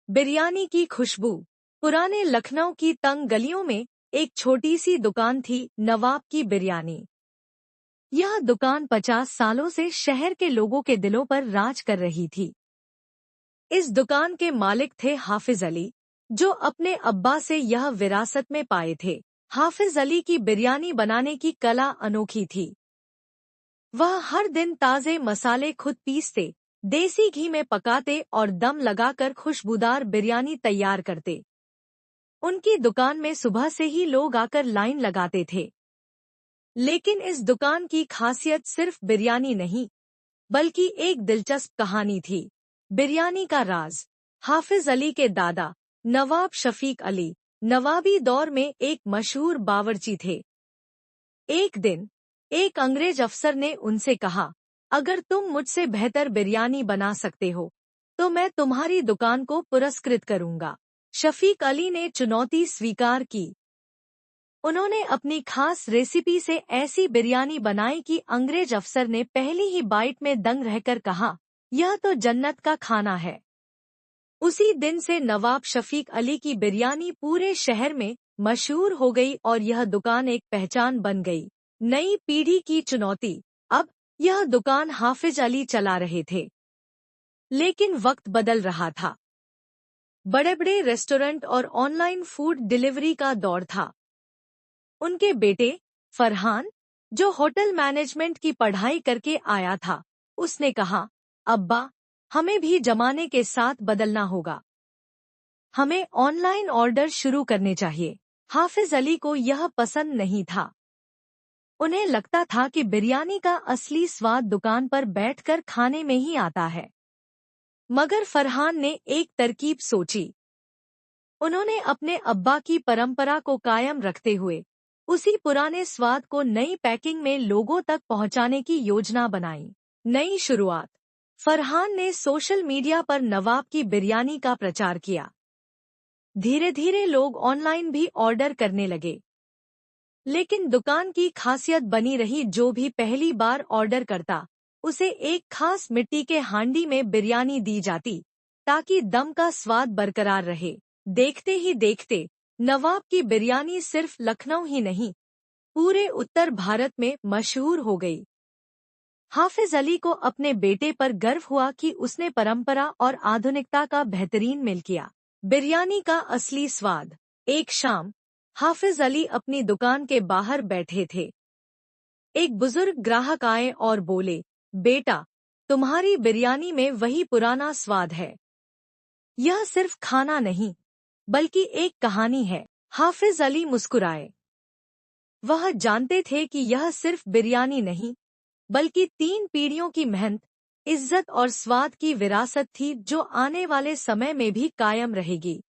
बिरयानी की खुशबू। पुराने लखनऊ की तंग गलियों में एक छोटी सी दुकान थी, नवाब की बिरयानी। यह दुकान 50 सालों से शहर के लोगों के दिलों पर राज कर रही थी। इस दुकान के मालिक थे हाफिज अली, जो अपने अब्बा से यह विरासत में पाए थे। हाफिज अली की बिरयानी बनाने की कला अनोखी थी। वह हर दिन ताज़े मसाले खुद पीसते, देसी घी में पकाते और दम लगाकर खुशबूदार बिरयानी तैयार करते। उनकी दुकान में सुबह से ही लोग आकर लाइन लगाते थे। लेकिन इस दुकान की खासियत सिर्फ बिरयानी नहीं, बल्कि एक दिलचस्प कहानी थी। बिरयानी का राज। हाफिज अली के दादा नवाब शफीक अली नवाबी दौर में एक मशहूर बावर्ची थे। एक दिन एक अंग्रेज अफसर ने उनसे कहा, अगर तुम मुझसे बेहतर बिरयानी बना सकते हो तो मैं तुम्हारी दुकान को पुरस्कृत करूंगा। शफीक अली ने चुनौती स्वीकार की। उन्होंने अपनी खास रेसिपी से ऐसी बिरयानी बनाई कि अंग्रेज अफसर ने पहली ही बाइट में दंग रहकर कहा, यह तो जन्नत का खाना है। उसी दिन से नवाब शफीक अली की बिरयानी पूरे शहर में मशहूर हो गई और यह दुकान एक पहचान बन गई। नई पीढ़ी की चुनौती। अब यह दुकान हाफिज अली चला रहे थे, लेकिन वक्त बदल रहा था। बड़े बड़े रेस्टोरेंट और ऑनलाइन फूड डिलीवरी का दौर था। उनके बेटे फरहान, जो होटल मैनेजमेंट की पढ़ाई करके आया था, उसने कहा, अब्बा, हमें भी जमाने के साथ बदलना होगा। हमें ऑनलाइन ऑर्डर शुरू करने चाहिए। हाफिज अली को यह पसंद नहीं था। उन्हें लगता था कि बिरयानी का असली स्वाद दुकान पर बैठकर खाने में ही आता है। मगर फरहान ने एक तरकीब सोची। उन्होंने अपने अब्बा की परंपरा को कायम रखते हुए उसी पुराने स्वाद को नई पैकिंग में लोगों तक पहुंचाने की योजना बनाई। नई शुरुआत। फरहान ने सोशल मीडिया पर नवाब की बिरयानी का प्रचार किया। धीरे धीरे लोग ऑनलाइन भी ऑर्डर करने लगे। लेकिन दुकान की खासियत बनी रही, जो भी पहली बार ऑर्डर करता, उसे एक खास मिट्टी के हांडी में बिरयानी दी जाती, ताकि दम का स्वाद बरकरार रहे। देखते ही देखते नवाब की बिरयानी सिर्फ लखनऊ ही नहीं, पूरे उत्तर भारत में मशहूर हो गई। हाफिज अली को अपने बेटे पर गर्व हुआ कि उसने परंपरा और आधुनिकता का बेहतरीन मेल किया। बिरयानी का असली स्वाद। एक शाम हाफिज अली अपनी दुकान के बाहर बैठे थे। एक बुजुर्ग ग्राहक आए और बोले, बेटा, तुम्हारी बिरयानी में वही पुराना स्वाद है। यह सिर्फ खाना नहीं, बल्कि एक कहानी है। हाफिज अली मुस्कुराए। वह जानते थे कि यह सिर्फ बिरयानी नहीं, बल्कि 3 पीढ़ियों की मेहनत, इज्जत और स्वाद की विरासत थी, जो आने वाले समय में भी कायम रहेगी।